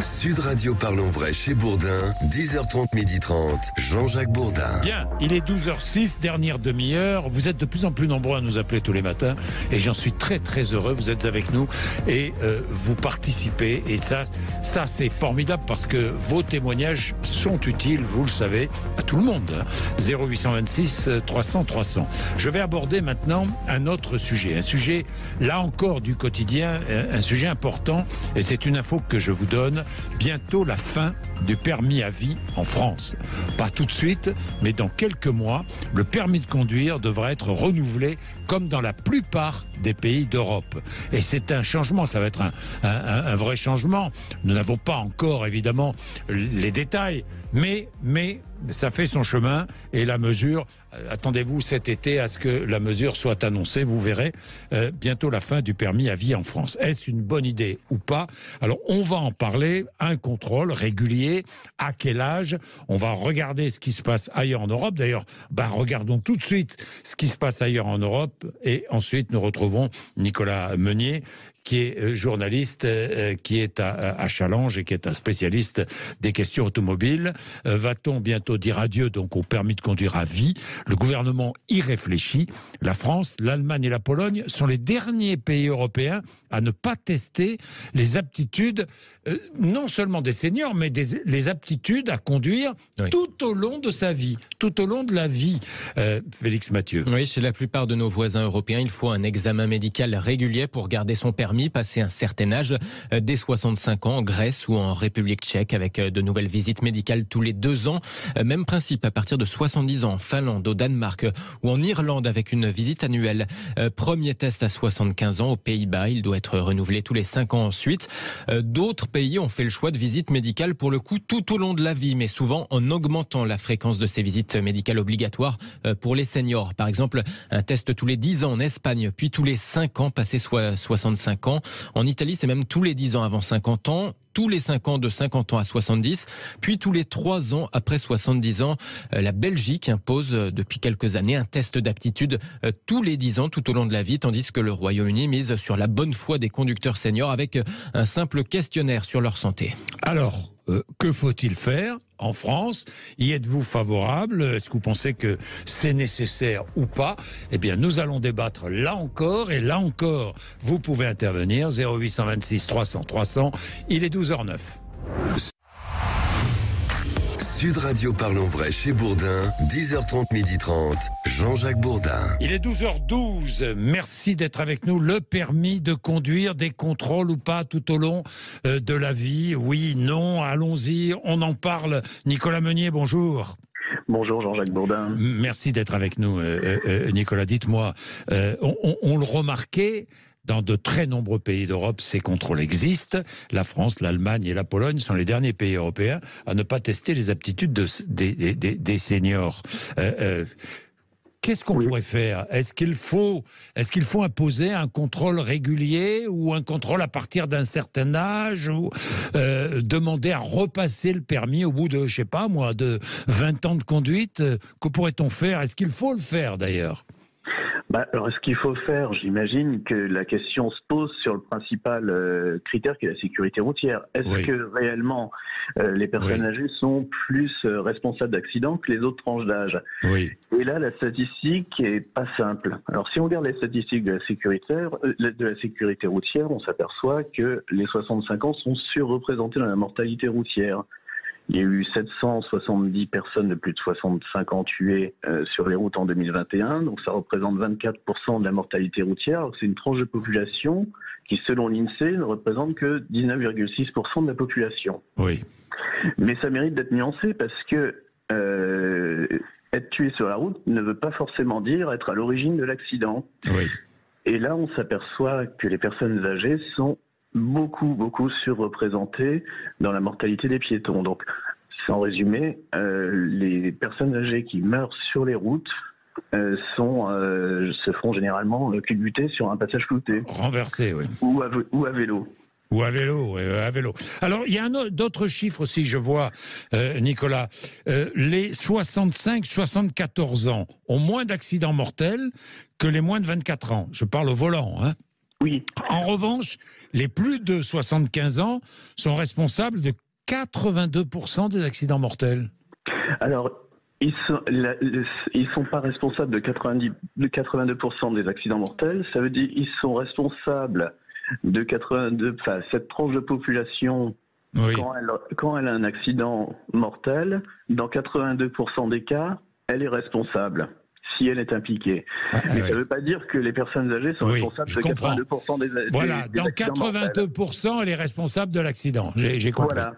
Sud Radio Parlons Vrai chez Bourdin, 10h30, 12h30, Jean-Jacques Bourdin. Bien, il est 12h06, dernière demi-heure. Vous êtes de plus en plus nombreux à nous appeler tous les matins et j'en suis très très heureux. Vous êtes avec nous et vous participez et ça c'est formidable parce que vos témoignages sont utiles, vous le savez, à tout le monde. 0826 300 300. Je vais aborder maintenant un autre sujet, un sujet là encore du quotidien, un sujet important et c'est une info que je vous donne. Bientôt la fin du permis à vie en France. Pas tout de suite, mais dans quelques mois, le permis de conduire devra être renouvelé comme dans la plupart des pays d'Europe. Et c'est un changement, ça va être un vrai changement. Nous n'avons pas encore évidemment les détails, mais ça fait son chemin et la mesure, attendez-vous cet été à ce que la mesure soit annoncée, vous verrez bientôt la fin du permis à vie en France. Est-ce une bonne idée ou pas? Alors on va en parler, un contrôle régulier, à quel âge? On va regarder ce qui se passe ailleurs en Europe. D'ailleurs, regardons tout de suite ce qui se passe ailleurs en Europe et ensuite nous retrouvons Nicolas Meunier, qui est journaliste, qui est à Challenge et qui est un spécialiste des questions automobiles. Va-t-on bientôt dire adieu donc au permis de conduire à vie? Le gouvernement y réfléchit. La France, l'Allemagne et la Pologne sont les derniers pays européens à ne pas tester les aptitudes, non seulement des seniors, mais les aptitudes à conduire tout au long de sa vie, tout au long de la vie. Félix Mathieu. Oui, chez la plupart de nos voisins européens, il faut un examen médical régulier pour garder son permis passé un certain âge, dès 65 ans en Grèce ou en République tchèque, avec de nouvelles visites médicales tous les 2 ans. Même principe à partir de 70 ans en Finlande, au Danemark ou en Irlande avec une visite annuelle. Premier test à 75 ans aux Pays-Bas, il doit être renouvelé tous les 5 ans ensuite. D'autres pays ont fait le choix de visites médicales pour le coup tout au long de la vie, mais souvent en augmentant la fréquence de ces visites médicales obligatoires pour les seniors. Par exemple, un test tous les 10 ans en Espagne, puis tous les 5 ans passé 65 ans. En Italie, c'est même tous les 10 ans avant 50 ans, tous les 5 ans de 50 ans à 70, puis tous les 3 ans après 70 ans. La Belgique impose depuis quelques années un test d'aptitude tous les 10 ans tout au long de la vie, tandis que le Royaume-Uni mise sur la bonne foi des conducteurs seniors avec un simple questionnaire sur leur santé. Alors, que faut-il faire en France? Y êtes-vous favorable? Est-ce que vous pensez que c'est nécessaire ou pas? Eh bien, nous allons débattre là encore, et là encore, vous pouvez intervenir. 0826 300 300. Il est 12h09. Sud Radio Parlons Vrai chez Bourdin, 10h30, 12h30, Jean-Jacques Bourdin. Il est 12h12. Merci d'être avec nous. Le permis de conduire, des contrôles ou pas tout au long de la vie? Oui, non, allons-y, on en parle. Nicolas Meunier, bonjour. Bonjour Jean-Jacques Bourdin. Merci d'être avec nous, Nicolas. Dites-moi, on le remarquait, dans de très nombreux pays d'Europe, ces contrôles existent. La France, l'Allemagne et la Pologne sont les derniers pays européens à ne pas tester les aptitudes des seniors. Qu'est-ce qu'on pourrait faire? Est-ce qu'il faut imposer un contrôle régulier ou un contrôle à partir d'un certain âge, ou demander à repasser le permis au bout de, je sais pas moi, de 20 ans de conduite? Que pourrait-on faire? Est-ce qu'il faut le faire d'ailleurs? Alors, ce qu'il faut faire, j'imagine que la question se pose sur le principal critère qui est la sécurité routière. Est-ce que réellement les personnes âgées sont plus responsables d'accidents que les autres tranches d'âge? Et là, la statistique est pas simple. Alors, si on regarde les statistiques de la sécurité routière, on s'aperçoit que les 65 ans sont surreprésentés dans la mortalité routière. Il y a eu 770 personnes de plus de 65 ans tuées sur les routes en 2021, donc ça représente 24% de la mortalité routière. C'est une tranche de population qui, selon l'INSEE, ne représente que 19,6% de la population. Mais ça mérite d'être nuancé parce que être tué sur la route ne veut pas forcément dire être à l'origine de l'accident. Et là, on s'aperçoit que les personnes âgées sont beaucoup surreprésentées dans la mortalité des piétons. Donc, sans résumer, les personnes âgées qui meurent sur les routes se font généralement culbuter sur un passage flouté. Renversé, oui. Ou à vélo. Ou à vélo, à vélo. Alors, il y a d'autres chiffres aussi, je vois, Nicolas. Les 65-74 ans ont moins d'accidents mortels que les moins de 24 ans. Je parle au volant, hein. Oui. En revanche, les plus de 75 ans sont responsables de 82% des accidents mortels. Alors, ils sont pas responsables de 82% des accidents mortels. Ça veut dire qu'ils sont responsables de 82. Enfin, cette tranche de population, Oui. quand elle a un accident mortel, dans 82% des cas, elle est responsable si elle est impliquée. Mais ça ne veut pas dire que les personnes âgées sont responsables de 82% des Voilà, des dans accidents 82%, elle est responsable de l'accident. J'ai compris. Voilà.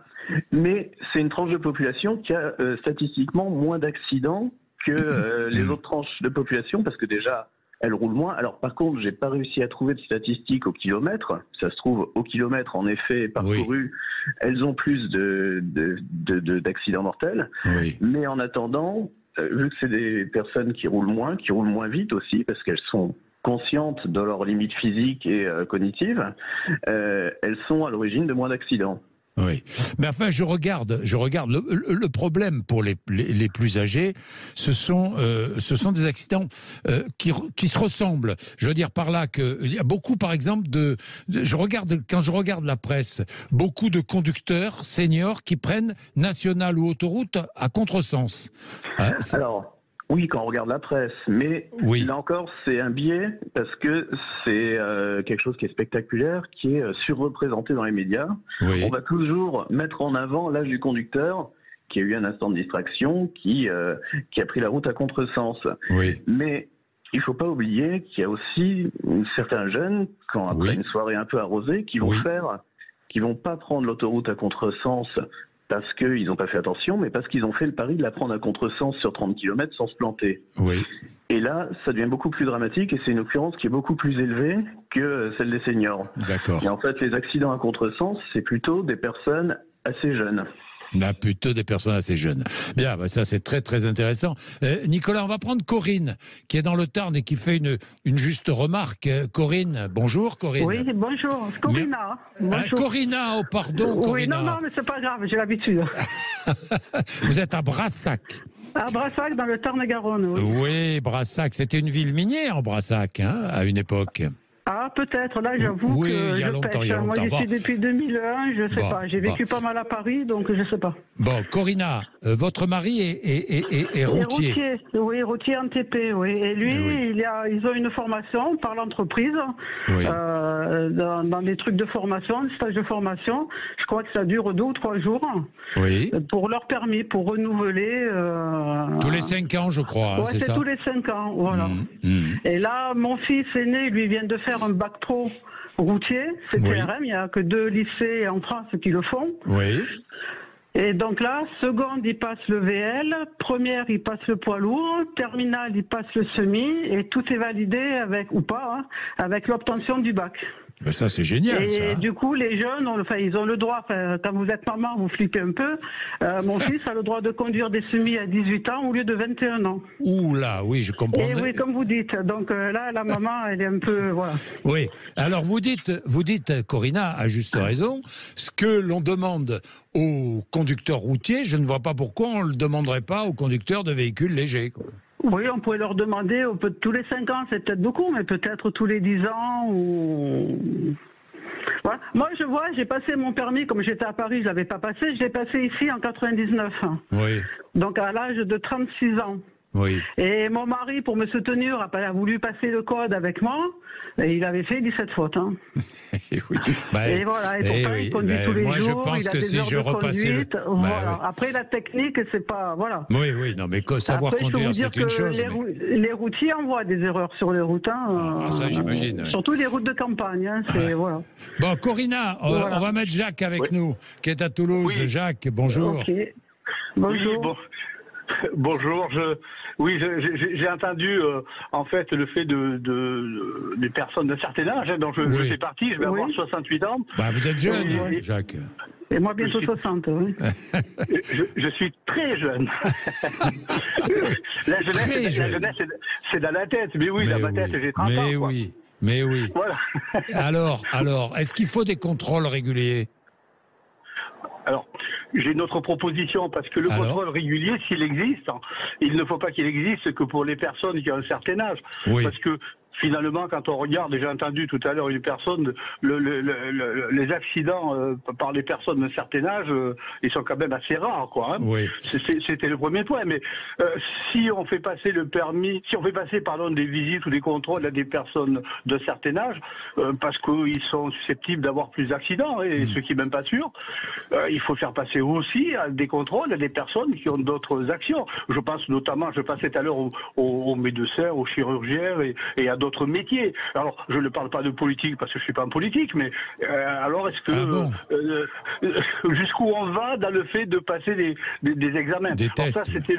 Mais c'est une tranche de population qui a statistiquement moins d'accidents que les autres tranches de population, parce que déjà, elles roulent moins. Alors par contre, j'ai pas réussi à trouver de statistiques au kilomètre. Ça se trouve, au kilomètre, en effet, parcouru, elles ont plus d'accidents mortels. Oui. Mais en attendant, vu que c'est des personnes qui roulent moins vite aussi, parce qu'elles sont conscientes de leurs limites physiques et cognitives, elles sont à l'origine de moins d'accidents. Oui, mais enfin, je regarde le problème pour les plus âgés, ce sont des accidents qui se ressemblent. Je veux dire par là qu'il y a beaucoup, par exemple, quand je regarde la presse, beaucoup de conducteurs seniors qui prennent nationale ou autoroute à contresens. Alors. Oui, quand on regarde la presse, mais là encore, c'est un biais parce que c'est quelque chose qui est spectaculaire, qui est surreprésenté dans les médias. Oui. On va toujours mettre en avant l'âge du conducteur qui a eu un instant de distraction, qui a pris la route à contresens. Oui. Mais il ne faut pas oublier qu'il y a aussi certains jeunes, après une soirée un peu arrosée, qui vont pas prendre l'autoroute à contresens parce qu'ils n'ont pas fait attention, mais parce qu'ils ont fait le pari de la prendre à contresens sur 30 km sans se planter. Oui. Et là, ça devient beaucoup plus dramatique et c'est une occurrence qui est beaucoup plus élevée que celle des seniors. D'accord. Et en fait, les accidents à contresens, c'est plutôt des personnes assez jeunes. Là, plutôt des personnes assez jeunes. Bien, ça c'est très très intéressant. Nicolas, on va prendre Corinne, qui est dans le Tarn et qui fait une juste remarque. Corinne, bonjour Corinne. Oui, bonjour. Corina. Bonjour. Corina, oh pardon Corina. Oui, non, mais c'est pas grave, j'ai l'habitude. Vous êtes à Brassac. À Brassac, dans le Tarn-et-Garonne, oui. Oui, Brassac, c'était une ville minière, Brassac, à une époque. Ah, peut-être, là, j'avoue que je pêche. Moi, j'y suis depuis 2001, je sais pas. J'ai vécu pas mal à Paris, donc je sais pas. Bon, Corina, votre mari est routier. Oui, routier en TP, oui. Et lui, ils ont une formation par l'entreprise, dans des trucs de formation, des stages de formation. Je crois que ça dure 2 ou 3 jours. Oui. Pour leur permis, pour renouveler. Tous les 5 ans, je crois, c'est ça. Tous les 5 ans, voilà. Et là, mon fils aîné, lui, vient de faire un bac pro routier, c'est CRM, il n'y a que 2 lycées en France qui le font. Oui. Et donc là, seconde, il passe le VL, première, il passe le poids lourd, terminale, il passe le semi, et tout est validé avec, ou pas, avec l'obtention du bac. Ben ça, c'est génial, et du coup, les jeunes, ils ont le droit, quand vous êtes maman, vous flippez un peu. Mon fils a le droit de conduire des semis à 18 ans au lieu de 21 ans. Ouh là, oui, je comprends. Et oui, comme vous dites. Donc là, la maman, elle est un peu, voilà. Oui. Alors, vous dites, Corina, à juste raison, ce que l'on demande aux conducteurs routiers, je ne vois pas pourquoi on ne le demanderait pas aux conducteurs de véhicules légers, quoi. Oui, on pourrait leur demander, tous les 5 ans, c'est peut-être beaucoup, mais peut-être tous les 10 ans ou... Voilà. Moi, je vois, j'ai passé mon permis, comme j'étais à Paris, je ne l'avais pas passé, je l'ai passé ici en 99. Oui. Donc à l'âge de 36 ans. Oui. Et mon mari, pour me soutenir, a voulu passer le code avec moi, et il avait fait 17 fautes. Hein. Et voilà, et pourtant, il conduit tous les jours, je pense il a que des si heures je de repassais conduite. Voilà. Après, la technique, c'est pas... Voilà. Oui, non, mais savoir conduire, c'est une chose. Les routiers envoient des erreurs sur les routes. Hein, ça, j'imagine. Surtout les routes de campagne. Hein, voilà. Bon, Corina, on va mettre Jacques avec nous, qui est à Toulouse. Oui. Jacques, bonjour. Okay. Bonjour. Oui, bonjour, j'ai entendu en fait le fait des personnes d'un certain âge, dont je fais partie, je vais avoir 68 ans. Bah, vous êtes jeune, Jacques. Et moi bientôt 60, oui. Je suis très jeune. La jeunesse, c'est dans la tête, mais dans ma tête j'ai 30 ans. Mais oui. Voilà. Alors, est-ce qu'il faut des contrôles réguliers ? Alors, j'ai une autre proposition, parce que le contrôle régulier, s'il existe, il ne faut pas qu'il existe que pour les personnes qui ont un certain âge. Oui. Parce que finalement, quand on regarde, et j'ai entendu tout à l'heure une personne, les accidents par les personnes d'un certain âge, ils sont quand même assez rares, quoi. Hein. Oui. C'était le premier point. Mais si on fait passer le permis, si on fait passer, pardon, des visites ou des contrôles à des personnes d'un certain âge, parce qu'ils sont susceptibles d'avoir plus d'accidents, et ce qui n'est même pas sûr, il faut faire passer aussi à des contrôles à des personnes qui ont d'autres actions. Je pense notamment, je passais tout à l'heure aux médecins, aux chirurgiens et à d'autres métiers. Alors, je ne parle pas de politique parce que je suis pas en politique, mais alors est-ce que jusqu'où on va dans le fait de passer des examens? Des tests. Ça, c'était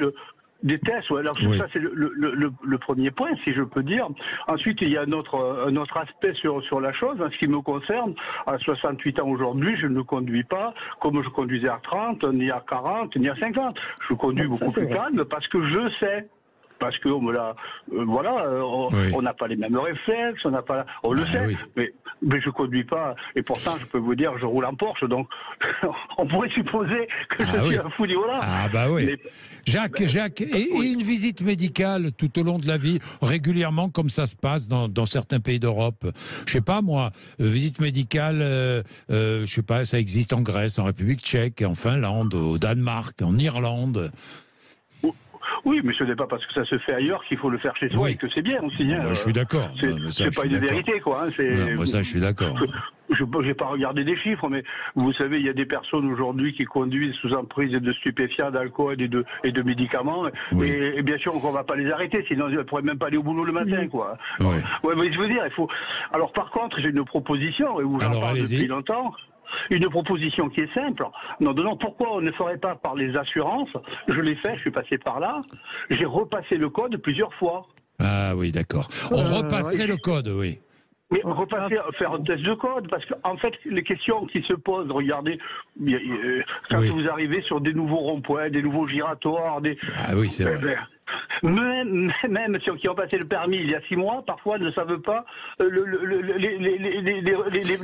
des tests, ouais. Alors ça c'est le premier point, si je peux dire. Ensuite, il y a un autre aspect sur la chose. En ce qui me concerne, à 68 ans aujourd'hui, je ne conduis pas comme je conduisais à 30, ni à 40, ni à 50. Je conduis beaucoup plus calme parce que je sais. Parce que on n'a pas les mêmes réflexes, on le sait, mais je conduis pas, et pourtant je peux vous dire, je roule en Porsche, donc on pourrait supposer que je suis un fou du volant. Ah bah oui. Mais, Jacques, et une visite médicale tout au long de la vie, régulièrement, comme ça se passe dans certains pays d'Europe. Je sais pas moi, visite médicale, je sais pas, ça existe en Grèce, en République tchèque, en Finlande, au Danemark, en Irlande. Oui, mais ce n'est pas parce que ça se fait ailleurs qu'il faut le faire chez soi et que c'est bien aussi. Hein. Moi, je suis d'accord. C'est pas une vérité, quoi. Hein. Moi, ça, je suis d'accord. Je n'ai pas regardé des chiffres, mais vous savez, il y a des personnes aujourd'hui qui conduisent sous emprise de stupéfiants, d'alcool et de médicaments. Oui. Et bien sûr, on ne va pas les arrêter, sinon ils ne pourraient même pas aller au boulot le matin, quoi. Ouais. Ouais, mais je veux dire, il faut. Alors, par contre, j'ai une proposition, et où j'en parle depuis longtemps. Une proposition qui est simple. Non, pourquoi on ne ferait pas par les assurances? Je l'ai fait, je suis passé par là. J'ai repassé le code plusieurs fois. Ah oui, d'accord. On repasserait le code, oui. Mais faire un test de code, parce qu'en fait, les questions qui se posent, regardez, quand vous arrivez sur des nouveaux ronds-points, des nouveaux giratoires, Ah oui, c'est vrai. Même ceux qui ont passé le permis il y a 6 mois, parfois ne savent pas les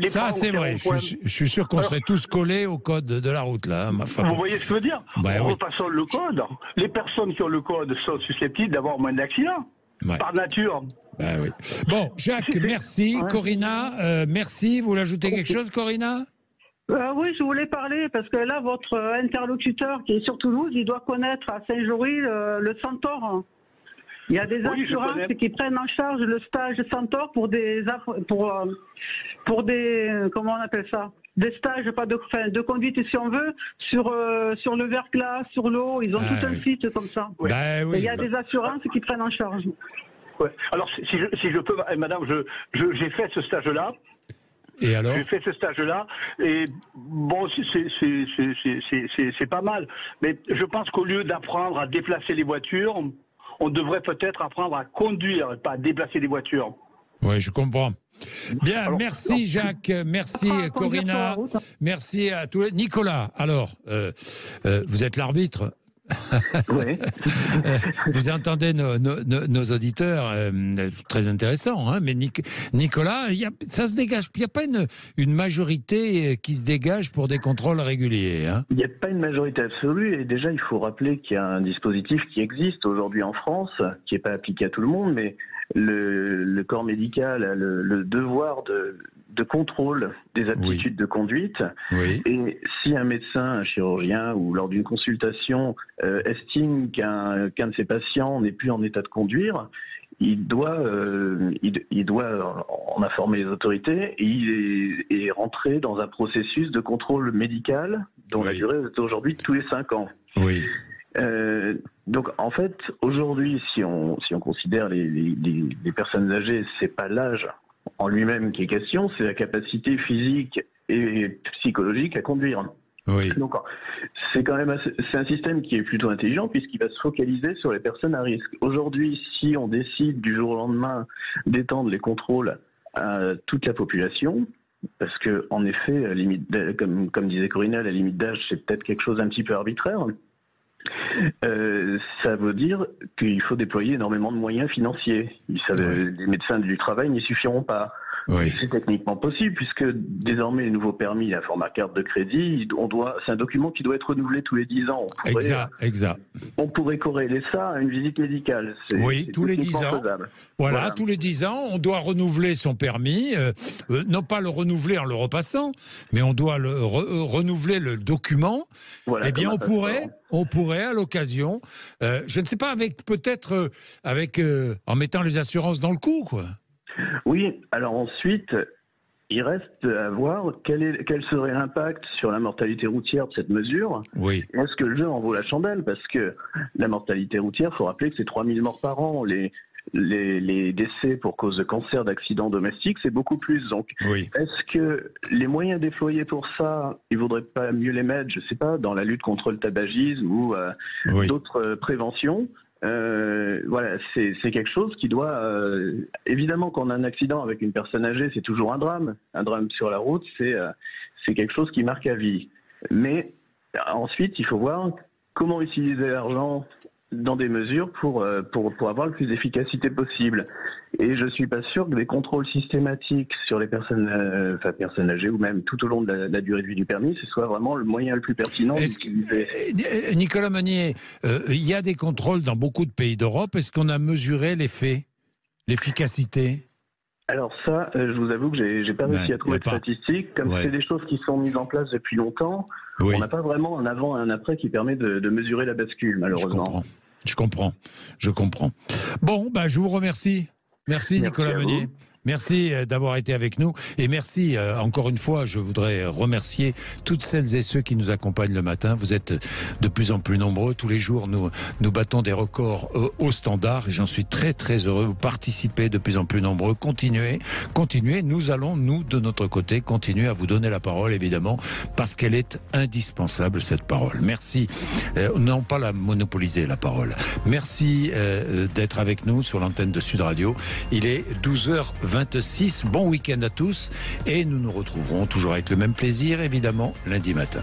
ça, c'est vrai. Je suis sûr qu'on serait tous collés au code de la route, là. Vous voyez ce que je veux dire? Repassons le code. Les personnes qui ont le code sont susceptibles d'avoir moins d'accidents, par nature. Ben oui. Bon, Jacques, merci. Corinna, merci. Vous voulez ajouter quelque chose, Corinna? Oui, je voulais parler parce que là, votre interlocuteur qui est sur Toulouse, il doit connaître à Saint-Jory le Centaure. Il y a des assurances qui prennent en charge le stage Centaure pour des comment on appelle ça, des stages de conduite si on veut sur le verglas, sur l'eau. Ils ont tout un site comme ça. Ben oui, il y a des assurances qui prennent en charge. Ouais. Alors si je peux, madame, j'ai fait ce stage-là. Et alors? J'ai fait ce stage-là et bon, c'est pas mal. Mais je pense qu'au lieu d'apprendre à déplacer les voitures, on devrait peut-être apprendre à conduire, pas à déplacer les voitures. Oui, je comprends. Bien, alors, merci Jacques, merci Corinna, merci à tous. Nicolas, alors, vous êtes l'arbitre. Oui. Vous entendez nos auditeurs, très intéressant, hein, mais Nicolas, ça se dégage. Il n'y a pas une majorité qui se dégage pour des contrôles réguliers. Hein. Il n'y a pas une majorité absolue, et déjà il faut rappeler qu'il y a un dispositif qui existe aujourd'hui en France, qui n'est pas appliqué à tout le monde, mais le corps médical a le devoir de contrôle des aptitudes de conduite. Oui. Et si un médecin, un chirurgien ou lors d'une consultation estime qu'un de ses patients n'est plus en état de conduire, il doit en informer les autorités et rentrer dans un processus de contrôle médical dont la durée est aujourd'hui tous les 5 ans. Oui. Donc en fait, aujourd'hui, si on considère les personnes âgées, c'est pas l'âge en lui-même qui est question, c'est la capacité physique et psychologique à conduire. Oui. Donc c'est un système qui est plutôt intelligent puisqu'il va se focaliser sur les personnes à risque. Aujourd'hui, si on décide du jour au lendemain d'étendre les contrôles à toute la population, parce que en effet, comme disait Corinna, la limite d'âge c'est peut-être quelque chose d'un petit peu arbitraire. Ça veut dire qu'il faut déployer énormément de moyens financiers. Les médecins du travail n'y suffiront pas. Oui. C'est techniquement possible puisque désormais les nouveaux permis, la format carte de crédit, c'est un document qui doit être renouvelé tous les 10 ans. Exact. On pourrait corréler ça à une visite médicale. Oui, tous les 10 ans. Voilà, tous les 10 ans, on doit renouveler son permis. Non pas le renouveler en le repassant, mais on doit renouveler le document. Voilà, eh bien, on pourrait à l'occasion, je ne sais pas, en mettant les assurances dans le coup, quoi. Oui, alors ensuite, il reste à voir quel serait l'impact sur la mortalité routière de cette mesure. Oui. Est-ce que le jeu en vaut la chandelle? Parce que la mortalité routière, il faut rappeler que c'est 3000 morts par an. Les décès pour cause de cancer, d'accidents domestiques, c'est beaucoup plus. Donc, Est-ce que les moyens déployés pour ça, il ne vaudrait pas mieux les mettre, je ne sais pas, dans la lutte contre le tabagisme ou d'autres préventions? Voilà, c'est quelque chose qui doit... évidemment, quand on a un accident avec une personne âgée, c'est toujours un drame. Un drame sur la route, c'est quelque chose qui marque à vie. Mais ensuite, il faut voir comment utiliser l'argent dans des mesures pour avoir le plus d'efficacité possible. Et je suis pas sûr que des contrôles systématiques sur les personnes âgées ou même tout au long de la durée de vie du permis, ce soit vraiment le moyen le plus pertinent d'utiliser. Nicolas Meunier, il y a des contrôles dans beaucoup de pays d'Europe. Est-ce qu'on a mesuré l'effet, l'efficacité? Alors ça, je vous avoue que j'ai pas réussi à trouver de statistiques. Comme c'est des choses qui sont mises en place depuis longtemps, on n'a pas vraiment un avant et un après qui permet de mesurer la bascule, malheureusement. Je comprends. Bon, je vous remercie. Merci Nicolas Meunier. Merci d'avoir été avec nous et merci encore une fois, je voudrais remercier toutes celles et ceux qui nous accompagnent le matin. Vous êtes de plus en plus nombreux. Tous les jours, nous battons des records au standard et j'en suis très très heureux. Vous participez de plus en plus nombreux. Continuez. Nous allons, nous, de notre côté, continuer à vous donner la parole, évidemment, parce qu'elle est indispensable, cette parole. Merci. Non pas la monopoliser, la parole. Merci d'être avec nous sur l'antenne de Sud Radio. Il est 12h26. Bon week-end à tous et nous nous retrouverons toujours avec le même plaisir, évidemment, lundi matin.